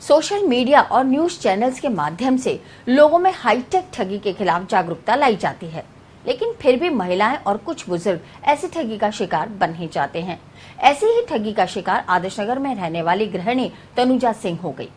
Social media और news channels के माध्यम से लोगों में हाईटेक ठगी के खिलाफ जागरूकता लाई जाती है, लेकिन फिर भी महिलाएं और कुछ बुजुर्ग ऐसी ठगी का शिकार बन ही जाते हैं। ऐसी ही ठगी का शिकार आदर्श नगर में रहने वाली गृहिणी तनुजा सिंह हो गई।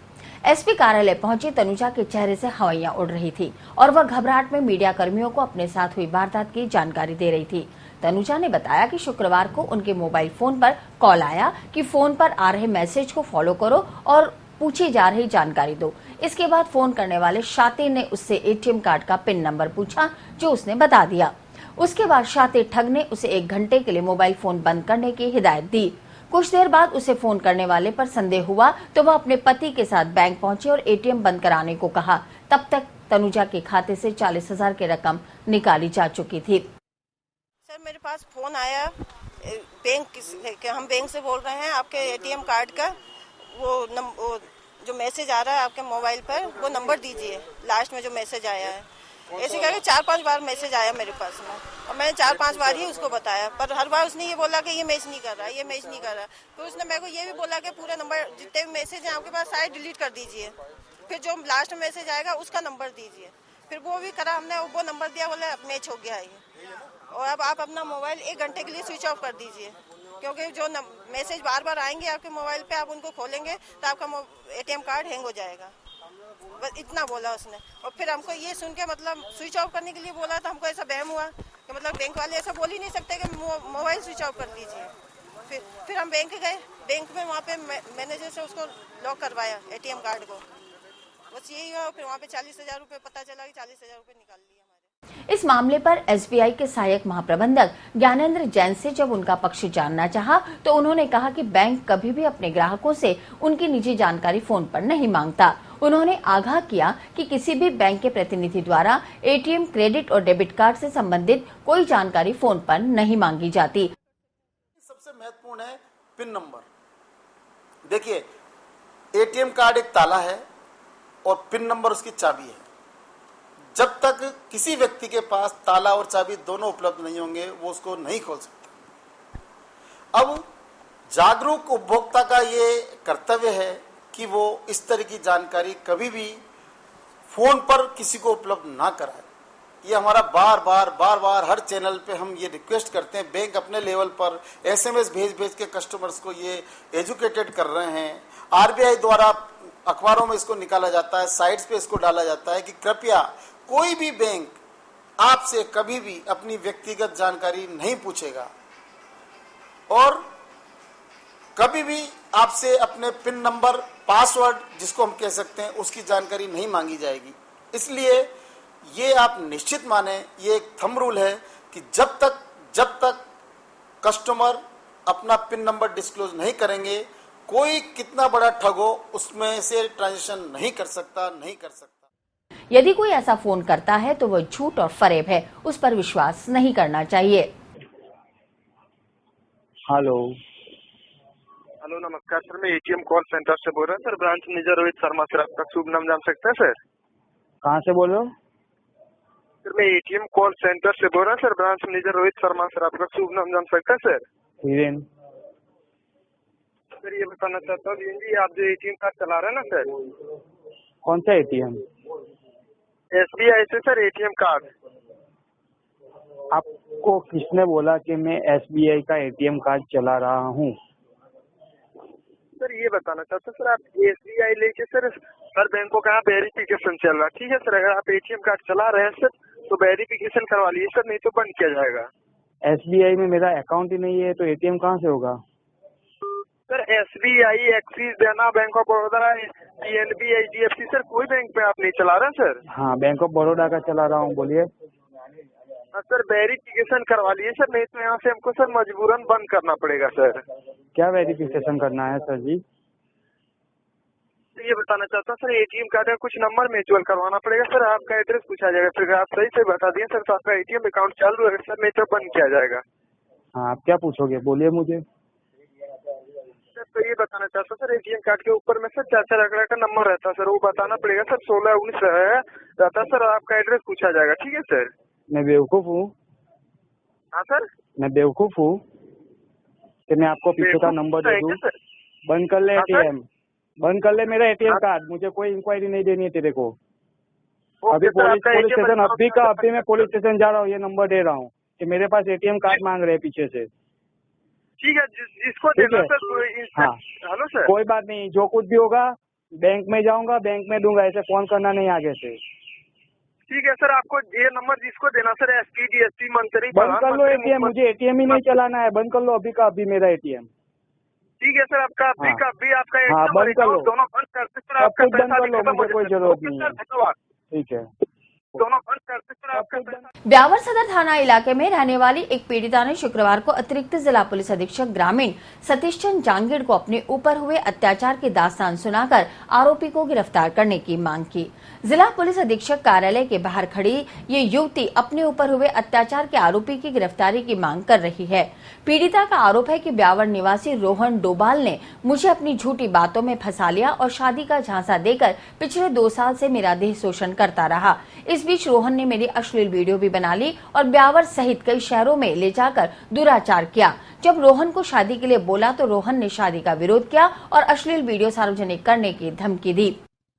एसपी कार्यालय पहुंची तनुजा के चेहरे से हवाइयां उड़ रही थी और वह घबराहट में मीडिया कर्मियों को अपने साथ हुई वारदात की जानकारी दे रही थी। तनुजा ने बताया कि शुक्रवार को उनके मोबाइल फोन पर कॉल आया कि फोन पर आ रहे मैसेज को फॉलो करो और पूछी जा रही जानकारी दो। इसके बाद फोन करने वाले शातिर ने उससे एटीएम कार्ड का पिन नंबर पूछा, जो उसने बता दिया। उसके बाद शातिर ठग ने उसे 1 घंटे के लिए मोबाइल फोन बंद करने की हिदायत दी। कुछ देर बाद उसे फोन करने वाले पर संदेह हुआ तो वह अपने पति के साथ बैंक पहुंची और एटीएम बंद कराने को कहा। तब तक तनुजा के खाते से 40,000 की रकम निकाली जा चुकी थी। सर, मेरे पास फोन आया हम बैंक से बोल रहे हैं, आपके एटीएम कार्ड का वो जो मैसेज आ रहा है आपके मोबाइल पर, वो नंबर दीजिए, लास्ट में जो मैसेज आया है। ऐसे करके 4-5 बार मैसेज आया मेरे पास में और मैंने 4-5 बार ही उसको बताया, पर हर बार उसने ये बोला कि ये मैच नहीं कर रहा, ये मैच नहीं कर रहा। फिर उसने मेरे को ये भी बोला कि पूरा नंबर जितने भी मैसेज हैं आपके पास सारे डिलीट कर दीजिए, फिर जो लास्ट में मैसेज आएगा उसका नंबर दीजिए। फिर वो भी करा हमने, वो नंबर दिया, बोला मैच हो गया है ये, और अब आप अपना मोबाइल 1 घंटे के लिए स्विच ऑफ कर दीजिए, क्योंकि जो मैसेज बार बार आएंगे आपके मोबाइल पे, आप उनको खोलेंगे तो आपका एटीएम कार्ड हैंग हो जाएगा। बस इतना बोला उसने। और फिर हमको ये सुन के मतलब स्विच ऑफ करने के लिए बोला, तो हमको ऐसा बहम हुआ कि मतलब बैंक वाले ऐसा बोल ही नहीं सकते कि मोबाइल स्विच ऑफ कर दीजिए। फिर हम बैंक गए, बैंक में वहाँ पे मैनेजर से उसको लॉक करवाया एटीएम कार्ड को। बस यही हुआ। फिर वहाँ पे 40,000 रुपये, पता चला कि 40,000 रुपये निकाल लिए हमारे। इस मामले पर एसबीआई के सहायक महाप्रबंधक ज्ञानेंद्र जैन से जब उनका पक्ष जानना चाहा तो उन्होंने कहा कि बैंक कभी भी अपने ग्राहकों से उनकी निजी जानकारी फोन पर नहीं मांगता। उन्होंने आगाह किया कि किसी भी बैंक के प्रतिनिधि द्वारा एटीएम, क्रेडिट और डेबिट कार्ड से संबंधित कोई जानकारी फोन पर नहीं मांगी जाती। सबसे महत्वपूर्ण है पिन नंबर। देखिए, एटीएम कार्ड एक ताला है और पिन नंबर उसकी चाबी है। जब तक किसी व्यक्ति के पास ताला और चाबी दोनों उपलब्ध नहीं होंगे, वो उसको नहीं खोल सकता। अब जागरूक उपभोक्ता का ये कर्तव्य है कि वो इस तरह की जानकारी कभी भी फोन पर किसी को उपलब्ध ना कराए। ये हमारा बार बार हर चैनल पे हम ये रिक्वेस्ट करते हैं। बैंक अपने लेवल पर एसएमएस भेज के कस्टमर्स को ये एजुकेटेड कर रहे हैं। आरबीआई द्वारा अखबारों में इसको निकाला जाता है, साइट्स पे इसको डाला जाता है कि कृपया कोई भी बैंक आपसे कभी भी अपनी व्यक्तिगत जानकारी नहीं पूछेगा और कभी भी आपसे अपने पिन नंबर, पासवर्ड जिसको हम कह सकते हैं, उसकी जानकारी नहीं मांगी जाएगी। इसलिए ये आप निश्चित माने, ये एक थंब रूल है कि जब तक कस्टमर अपना पिन नंबर डिस्क्लोज नहीं करेंगे, कोई कितना बड़ा ठग हो उसमें से ट्रांजैक्शन नहीं कर सकता। यदि कोई ऐसा फोन करता है तो वह झूठ और फरेब है, उस पर विश्वास नहीं करना चाहिए। हेलो, नमस्कार सर, मैं एटीएम कॉल सेंटर से बोल रहा हूँ sir. Branch manager Rohit Sharma sir, आपका शुभ नाम जान सकते हैं सर? कहाँ से बोल रहे हो सर? मैं एटीएम कॉल सेंटर से बोल रहा हूँ sir. Branch manager Rohit Sharma sir, आपका शुभ नाम जान सकते हैं सर? हिरेन। सर, ये बताना चाहता हूँ जी, आप जो एटीएम कार्ड चला रहे हैं ना सर? कौन सा एटीएम? एसबीआई से सर, एटीएम कार्ड। आपको किसने बोला कि मैं एसबीआई का एटीएम कार्ड चला रहा हूँ? सर, ये बताना चाहता हूँ सर, आप एसबीआई लेके सर बैंकों का वेरिफिकेशन चल रहा है, ठीक है सर? अगर आप एटीएम कार्ड चला रहे हैं सर तो वेरिफिकेशन करवा लीजिए सर, नहीं तो बंद किया जाएगा। एसबीआई में मेरा अकाउंट ही नहीं है तो एटीएम कहाँ से होगा? सर, एसबीआई, एक्सिस, देना bank of Baroda, PNB, HDFC sir, कोई बैंक पे आप नहीं चला रहे हैं सर? हाँ, बैंक ऑफ बड़ौदा का चला रहा हूँ। बोलिए। सर, वेरिफिकेशन करवा लीजिए सर, नहीं तो यहाँ से हमको सर मजबूरन बंद करना पड़ेगा सर। क्या वेरिफिकेशन करना है सर जी? तो ये बताना चाहता हूँ सर, एटीएम कार्ड का कुछ नंबर म्यूचुअल करवाना पड़ेगा सर, आपका एड्रेस पूछा जाएगा, फिर आप सही से बता दिए सर तो आपका एटीएम अकाउंट चालू है सर, नहीं तो बंद किया जाएगा। हाँ, आप क्या पूछोगे? बोलिए मुझे। सर, तो ये बताना चाहता हूँ सर, एटीएम कार्ड के ऊपर में सर 4 अंक का नंबर रहता है सर, वो बताना पड़ेगा सर। 16-19 रहता सर, आपका एड्रेस पूछा जाएगा, ठीक है सर? मैं बेवकूफ हूँ? हाँ सर, मैं बेवकूफ हूँ कि मैं आपको पीछे का नंबर दे दूँ? बंद कर ले एटीएम, बंद कर ले मेरा एटीएम कार्ड, मुझे कोई इंक्वायरी नहीं देनी है तेरे को। अभी ओके सर, आपका पुलिस ATM स्टेशन अभी मैं पुलिस स्टेशन जा रहा हूँ, ये नंबर दे रहा हूँ कि मेरे पास एटीएम कार्ड मांग रहे हैं पीछे से। ठीक है, जिसको ठीक देना है। सर। हाँ हेलो सर। कोई बात नहीं, जो कुछ भी होगा बैंक में जाऊंगा, बैंक में दूंगा, ऐसे फोन करना नहीं आगे से। ठीक है सर, आपको ये नंबर जिसको देना सर, एसपी डीएसपी मंत्री, बंद कर लो एटीएम, मुझे एटीएम ही नहीं चलाना है, बंद कर लो अभी का अभी मेरा एटीएम। ठीक है सर, आपका अभी का अभी आपका हाँ, ATM और बंद कर लो। account दोनों बंद करते सर। सब आपका कुछ बंद पैसा कर लो, भी खत्म हो मुझे कोई जाएगा। जरूरत ओके नहीं सर, है। धन्यवाद। ठीक है। दोनों बंद करते सर, आपका पैसा। ब्यावर सदर थाना इलाके में रहने वाली एक पीड़िता ने शुक्रवार को अतिरिक्त जिला पुलिस अधीक्षक ग्रामीण सतीश चंद जांगीड़ को अपने ऊपर हुए अत्याचार की दास्तान सुनाकर आरोपी को गिरफ्तार करने की मांग की। जिला पुलिस अधीक्षक कार्यालय के बाहर खड़ी ये युवती अपने ऊपर हुए अत्याचार के आरोपी की गिरफ्तारी की मांग कर रही है। पीड़िता का आरोप है कि ब्यावर निवासी रोहन डोभाल ने मुझे अपनी झूठी बातों में फंसा लिया और शादी का झांसा देकर पिछले 2 साल से मेरा देह शोषण करता रहा। इस बीच रोहन ने मेरी अश्लील वीडियो भी बना ली और ब्यावर सहित कई शहरों में ले जाकर दुराचार किया। जब रोहन को शादी के लिए बोला तो रोहन ने शादी का विरोध किया और अश्लील वीडियो सार्वजनिक करने की धमकी दी।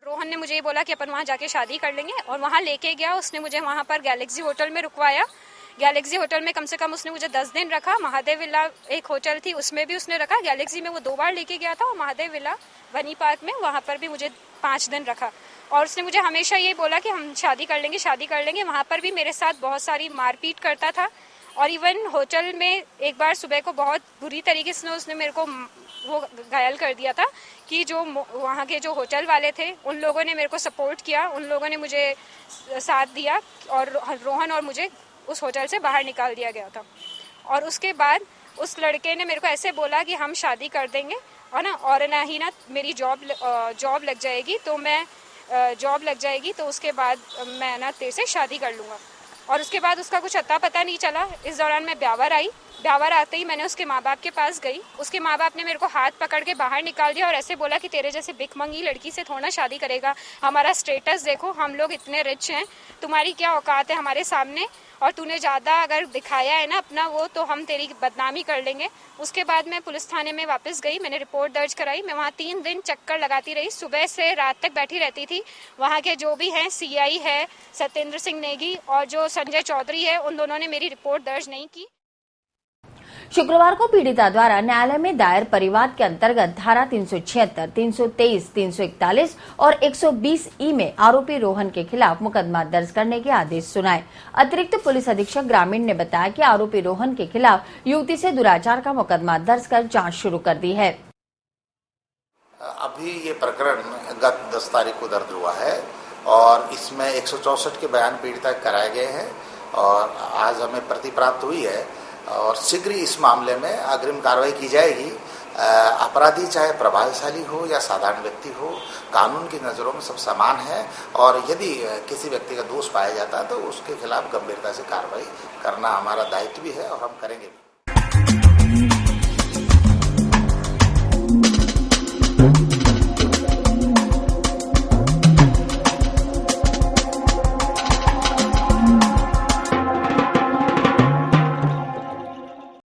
रोहन ने मुझे ये बोला कि अपन वहाँ जाके शादी कर लेंगे और वहाँ लेके गया। उसने मुझे वहाँ पर गैलेक्सी होटल में रुकवाया। गैलेक्सी होटल में कम से कम उसने मुझे 10 दिन रखा। महादेव विला एक होटल थी, उसमें भी उसने रखा। गैलेक्सी में वो 2 बार लेके गया था और महादेव विला बनी पार्क में वहाँ पर भी मुझे 5 दिन रखा। और उसने मुझे हमेशा ये बोला कि हम शादी कर लेंगे। वहाँ पर भी मेरे साथ बहुत सारी मारपीट करता था और इवन होटल में एक बार सुबह को बहुत बुरी तरीके से उसने मेरे को वो घायल कर दिया था कि जो वहाँ के जो होटल वाले थे उन लोगों ने मेरे को सपोर्ट किया, उन लोगों ने मुझे साथ दिया और रोहन और मुझे उस होटल से बाहर निकाल दिया गया था। और उसके बाद उस लड़के ने मेरे को ऐसे बोला कि हम शादी कर देंगे और ना ही ना मेरी जॉब लग जाएगी तो उसके बाद मैं ना तेरे से शादी कर लूँगा। और उसके बाद उसका कुछ अता पता नहीं चला। इस दौरान मैं ब्यावर आते ही मैंने उसके माँ बाप के पास गई। उसके माँ बाप ने मेरे को हाथ पकड़ के बाहर निकाल दिया और ऐसे बोला कि तेरे जैसे भिखमंगी लड़की से थोड़ा शादी करेगा, हमारा स्टेटस देखो, हम लोग इतने रिच हैं, तुम्हारी क्या औकात है हमारे सामने, और तूने ज़्यादा अगर दिखाया है ना अपना वो तो हम तेरी बदनामी कर लेंगे। उसके बाद मैं पुलिस थाने में वापस गई, मैंने रिपोर्ट दर्ज कराई। मैं वहाँ 3 दिन चक्कर लगाती रही, सुबह से रात तक बैठी रहती थी। वहाँ के जो भी हैं, CI है सत्येंद्र सिंह नेगी और जो संजय चौधरी है, उन दोनों ने मेरी रिपोर्ट दर्ज नहीं की। शुक्रवार को पीड़िता द्वारा न्यायालय में दायर परिवाद के अंतर्गत धारा 376, 323, 341 और 120E में आरोपी रोहन के खिलाफ मुकदमा दर्ज करने के आदेश सुनाए। अतिरिक्त पुलिस अधीक्षक ग्रामीण ने बताया कि आरोपी रोहन के खिलाफ युवती से दुराचार का मुकदमा दर्ज कर जांच शुरू कर दी है। अभी ये प्रकरण गत 10 तारीख को दर्ज हुआ है और इसमें 164 के बयान पीड़िता कराए गए हैं और आज हमें प्रति प्राप्त हुई है और शीघ्र ही इस मामले में अग्रिम कार्रवाई की जाएगी। अपराधी चाहे प्रभावशाली हो या साधारण व्यक्ति हो, कानून की नज़रों में सब समान है और यदि किसी व्यक्ति का दोष पाया जाता है तो उसके खिलाफ गंभीरता से कार्रवाई करना हमारा दायित्व भी है और हम करेंगे भी।